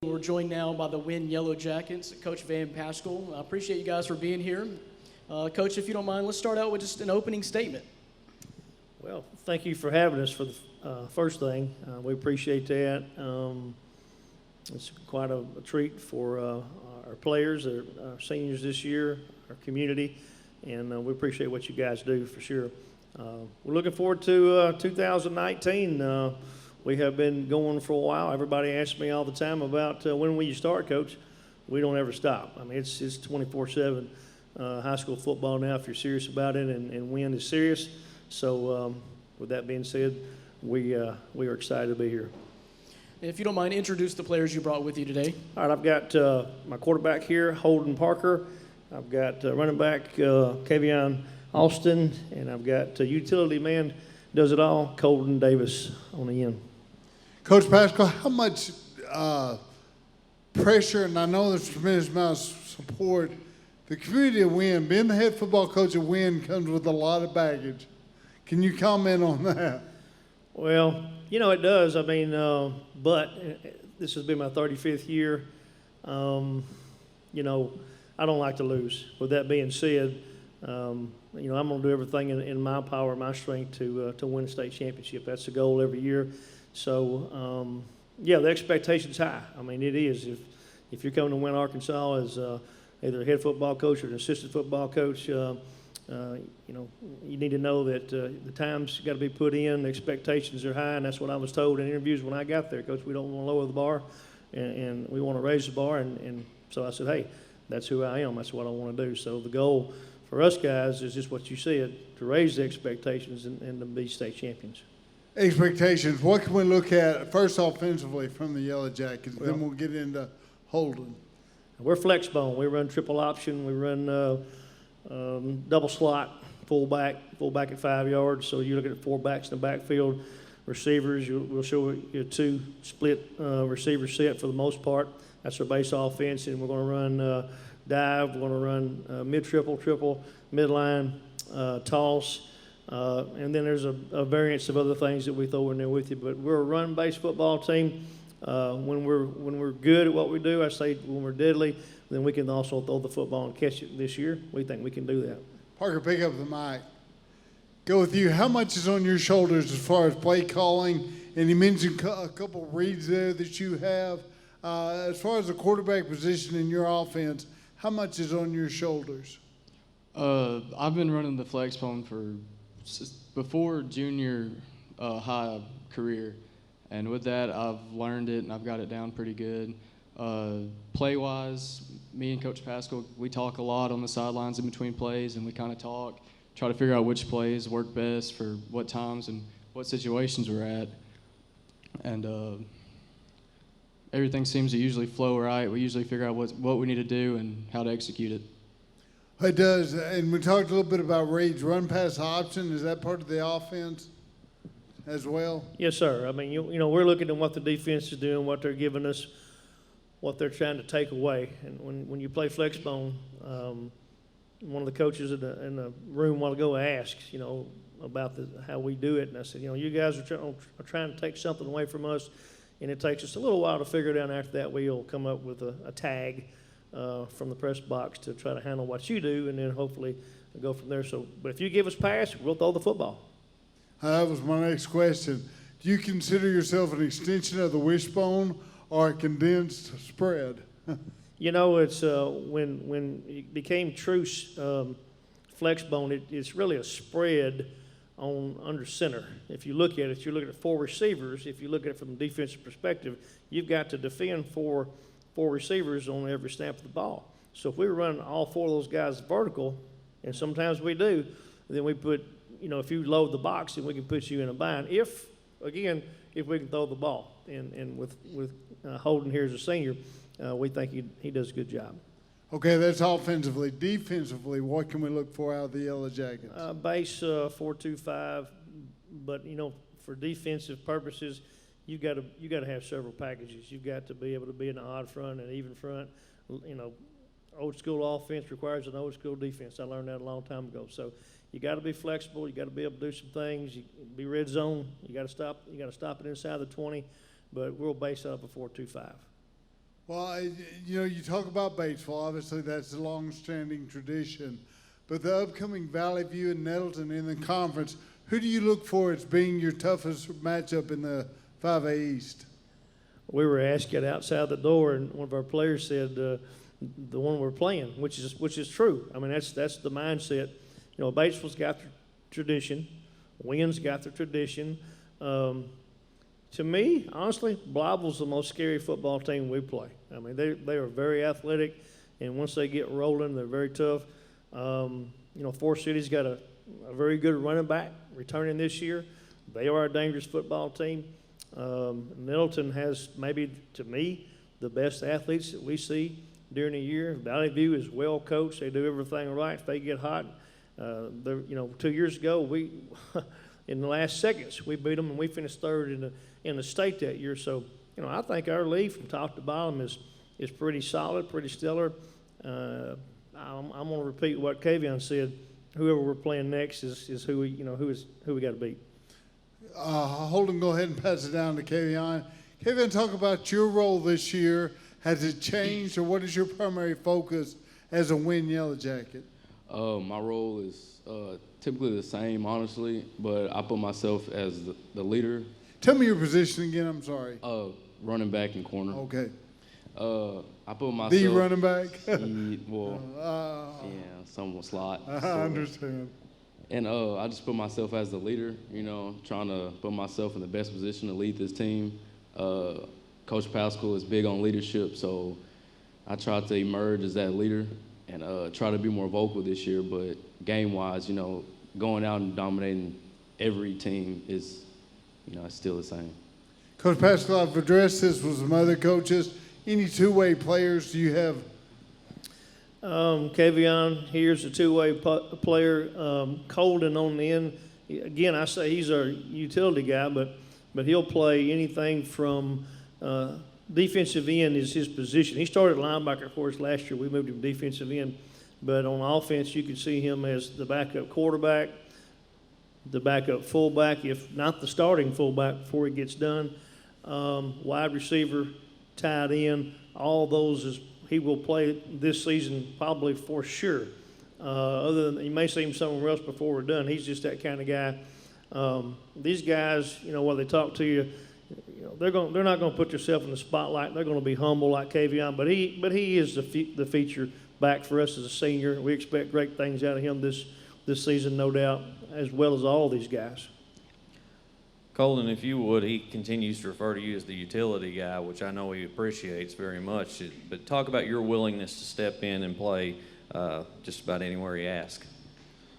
We're joined now by the Wynne Yellowjackets, Coach Van Pascal. I appreciate you guys for being here. Coach, if you don't mind, let's start out with just an opening statement. Well, thank you for having us for the first thing. We appreciate that. It's quite a treat for our players, our seniors this year, our community, and we appreciate what you guys do for sure. We're looking forward to 2019. We have been going for a while. Everybody asks me all the time about when will you start, Coach? We don't ever stop. I mean, it's 24/7 high school football now if you're serious about it, and Wynne is serious. So with that being said, we are excited to be here. If you don't mind, introduce the players you brought with you today. All right, I've got my quarterback here, Holden Parker. I've got running back Kavion Austin, and I've got utility man, does it all, Colton Davis on the end. Coach Pascal, how much pressure, and I know there's a tremendous amount of support, the community of Wynne, being the head football coach of Wynne comes with a lot of baggage. Can you comment on that? Well, it does. I mean, but this has been my 35th year. I don't like to lose. With that being said, I'm going to do everything in my power, my strength to win a state championship. That's the goal every year. So, the expectation's high. I mean, it is. If you're coming to win Arkansas as either a head football coach or an assistant football coach, you need to know that the time's got to be put in, the expectations are high, and that's what I was told in interviews when I got there. Coach, we don't want to lower the bar, and we want to raise the bar. And so I said, hey, that's who I am. That's what I want to do. So the goal for us guys is just what you said, to raise the expectations and to be state champions. Expectations. What can we look at first offensively from the Yellowjackets? Then we'll get into Holden. We're Flexbone. We run triple option. We run double slot, fullback at 5 yards. So you're looking at four backs in the backfield. Receivers, we'll show you two split receiver set for the most part. That's our base offense, and we're going to run dive. We're going to run mid-triple, triple, midline, toss. And then there's a variance of other things that we throw in there with you. But we're a run-based football team. When we're good at what we do, I say when we're deadly, then we can also throw the football and catch it this year. We think we can do that. Parker, pick up the mic. Go with you. How much is on your shoulders as far as play calling? And you mentioned a couple reads there that you have. As far as the quarterback position in your offense, how much is on your shoulders? I've been running the Flexbone before junior high career, and with that I've learned it and I've got it down pretty good. Play-wise, me and Coach Pascal, we talk a lot on the sidelines in between plays, and we kind of try to figure out which plays work best for what times and what situations we're at. And everything seems to usually flow right. We usually figure out what we need to do and how to execute it. It does, and we talked a little bit about reads. Run pass option, is that part of the offense as well? Yes, sir. I mean, we're looking at what the defense is doing, what they're giving us, what they're trying to take away. And when you play Flexbone, one of the coaches in the room a while ago asked, about how we do it. And I said, you guys are trying to take something away from us, and it takes us a little while to figure it out. After that, we'll come up with a tag from the press box to try to handle what you do, and then hopefully go from there. So, but if you give us pass, we'll throw the football. That was my next question. Do you consider yourself an extension of the Wishbone or a condensed spread? It's when it became true Flexbone, it's really a spread on under center. If you look at it, you're looking at four receivers. If you look at it from a defensive perspective, you've got to defend four receivers on every snap of the ball. So if we were running all four of those guys vertical, and sometimes we do, then we put, if you load the box, then we can put you in a bind. If we can throw the ball. And with Holden here as a senior, we think he does a good job. Okay, that's offensively. Defensively, what can we look for out of the Yellowjackets? Base 4-2-5, but for defensive purposes, you got to have several packages. You've got to be able to be an odd front and even front. Old school offense requires an old school defense. I learned that a long time ago. So you got to be flexible. You got to be able to do some things. You be red zone. You got to stop. You got to stop it inside the 20. But we'll base it up a 4-2-5. Well, you talk about Batesville. Obviously, that's a long-standing tradition. But the upcoming Valley View and Nettleton in the conference, who do you look for as being your toughest matchup in the 5A East? We were asked it outside the door, and one of our players said the one we're playing, which is true. I mean, that's the mindset. You know, Batesville's got their tradition. Wynne's got their tradition. To me, honestly, Blytheville's the most scary football team we play. I mean, they are very athletic, and once they get rolling, they're very tough. Forest City's got a very good running back returning this year. They are a dangerous football team. Nettleton has maybe, to me, the best athletes that we see during the year. Valley View is well coached. They do everything right. If they get hot, 2 years ago, we in the last seconds we beat them and we finished third in the state that year. So I think our league from top to bottom is pretty solid, pretty stellar. I'm going to repeat what Kavion said. Whoever we're playing next is who we got to beat. Holden, go ahead and pass it down to Kavion. Kavion, talk about your role this year. Has it changed, or what is your primary focus as a Wynne Yellowjacket? My role is typically the same, honestly, but I put myself as the leader. Tell me your position again, I'm sorry. Running back and corner. Okay. I put myself. The running back? Somewhat slot. I understand. And I just put myself as the leader, trying to put myself in the best position to lead this team. Coach Pascal is big on leadership, so I try to emerge as that leader and try to be more vocal this year. But game-wise, going out and dominating every team is, it's still the same. Coach Pascal, I've addressed this with some other coaches. Any two-way players do you have? Kavion, here's a two-way player. Colden on the end. Again, I say he's our utility guy, but he'll play anything from defensive end is his position. He started linebacker for us last year. We moved him defensive end. But on offense, you can see him as the backup quarterback, the backup fullback, if not the starting fullback before he gets done, wide receiver, tight end, all those he will play this season probably for sure. Other than you may see him somewhere else before we're done. He's just that kind of guy. These guys, while they talk to you, they're not going to put themselves in the spotlight. They're going to be humble like Kavion, but he is the feature back for us as a senior. We expect great things out of him this season, no doubt, as well as all these guys. Colden, if you would, he continues to refer to you as the utility guy, which I know he appreciates very much. But talk about your willingness to step in and play just about anywhere he asks.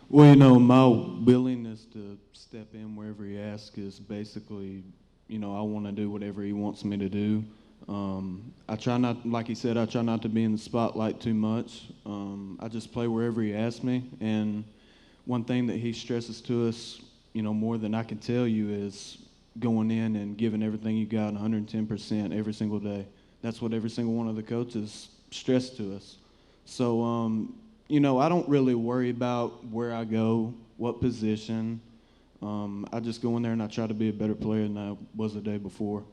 Well, my willingness to step in wherever he asks is basically, I want to do whatever he wants me to do. I try not, like he said, I try not to be in the spotlight too much. I just play wherever he asks me. And one thing that he stresses to us, more than I can tell you, is going in and giving everything you got 110% every single day. That's what every single one of the coaches stress to us. So, I don't really worry about where I go, what position. I just go in there and I try to be a better player than I was the day before.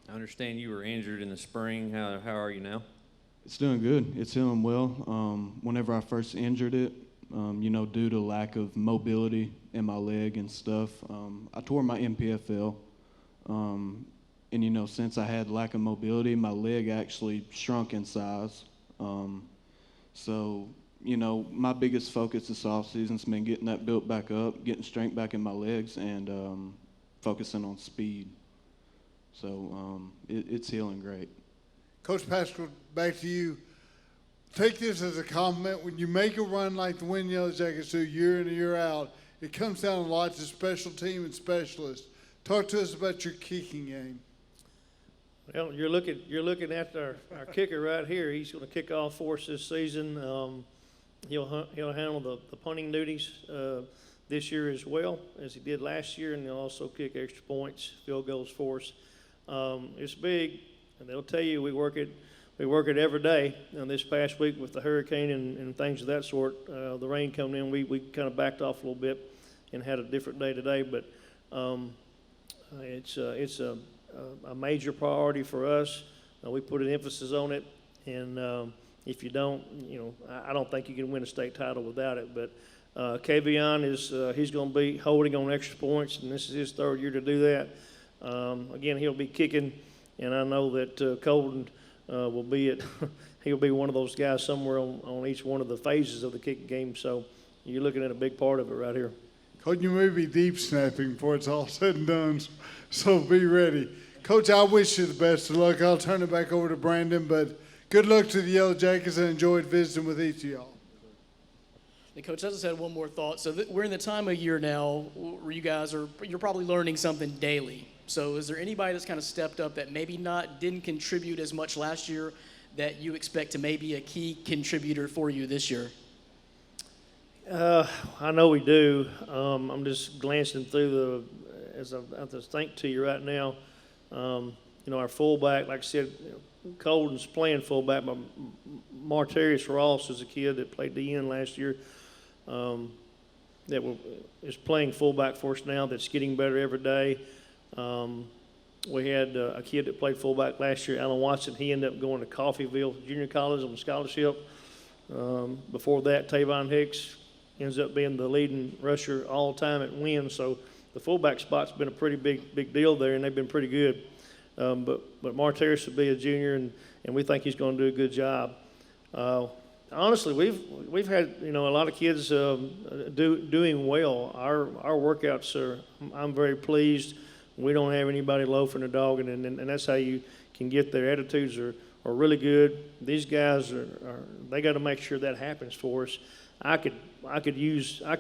I understand you were injured in the spring. How are you now? It's doing good. It's healing well. Whenever I first injured it, due to lack of mobility in my leg and stuff, I tore my MPFL. And, since I had lack of mobility, my leg actually shrunk in size. So, my biggest focus this offseason's been getting that built back up, getting strength back in my legs, and focusing on speed. So it's healing great. Coach Pascal, back to you. Take this as a compliment. When you make a run like the Wynne Yellowjackets do year in and year out, it comes down to lots of special team and specialists. Talk to us about your kicking game. Well, you're looking at our kicker right here. He's going to kick off for us this season. He'll handle the punting duties this year as well as he did last year, and he'll also kick extra points, field goals for us. It's big, and they'll tell you we work it every day. And this past week with the hurricane and things of that sort, the rain coming in, we kind of backed off a little bit and had a different day today. But it's a major priority for us. We put an emphasis on it, and if you don't, I don't think you can win a state title without it. But Kavion he's going to be holding on extra points, and this is his third year to do that. Again, he'll be kicking, and I know that Colton will be he'll be one of those guys somewhere on each one of the phases of the kicking game. So you're looking at a big part of it right here. Coach, you may be deep snapping before it's all said and done, so be ready. Coach, I wish you the best of luck. I'll turn it back over to Brandon, but good luck to the Yellow Jackets, and enjoyed visiting with each of y'all. And Coach, I just had one more thought. So we're in the time of year now where you're probably learning something daily. So is there anybody that's kind of stepped up that maybe didn't contribute as much last year that you expect to maybe a key contributor for you this year? I know we do. I'm just glancing through as I have to think to you right now. Our fullback, like I said, Colton's playing fullback, but Martarius Ross is a kid that played the end last year is playing fullback for us now that's getting better every day. We had a kid that played fullback last year, Alan Watson. He ended up going to Coffeyville Junior College on a scholarship. Before that, Tavon Hicks ends up being the leading rusher all time at Wynne. So the fullback spot's been a pretty big deal there, and they've been pretty good. But Martarius will be a junior, and we think he's going to do a good job. Honestly, we've had a lot of kids doing well. Our workouts I'm very pleased. We don't have anybody loafing or dogging, and that's how you can get their attitudes are really good. These guys they got to make sure that happens for us. I could use all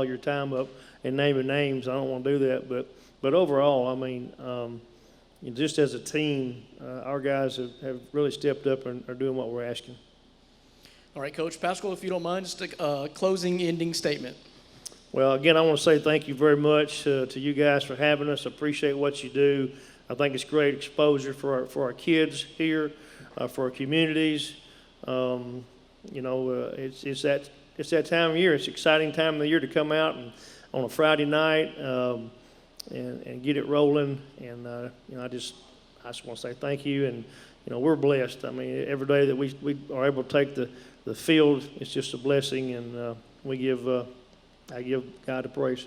your time up and naming names. I don't want to do that, but overall, I mean, just as a team, our guys have really stepped up and are doing what we're asking. All right, Coach Pascal, if you don't mind, just a closing ending statement. Well, again, I want to say thank you very much to you guys for having us. I appreciate what you do. I think it's great exposure for our kids here, for our communities. It's that time of year. It's an exciting time of the year to come out and on a Friday night and get it rolling. And I just want to say thank you. And we're blessed. I mean, every day that we are able to take the field, it's just a blessing. And I give God the praise.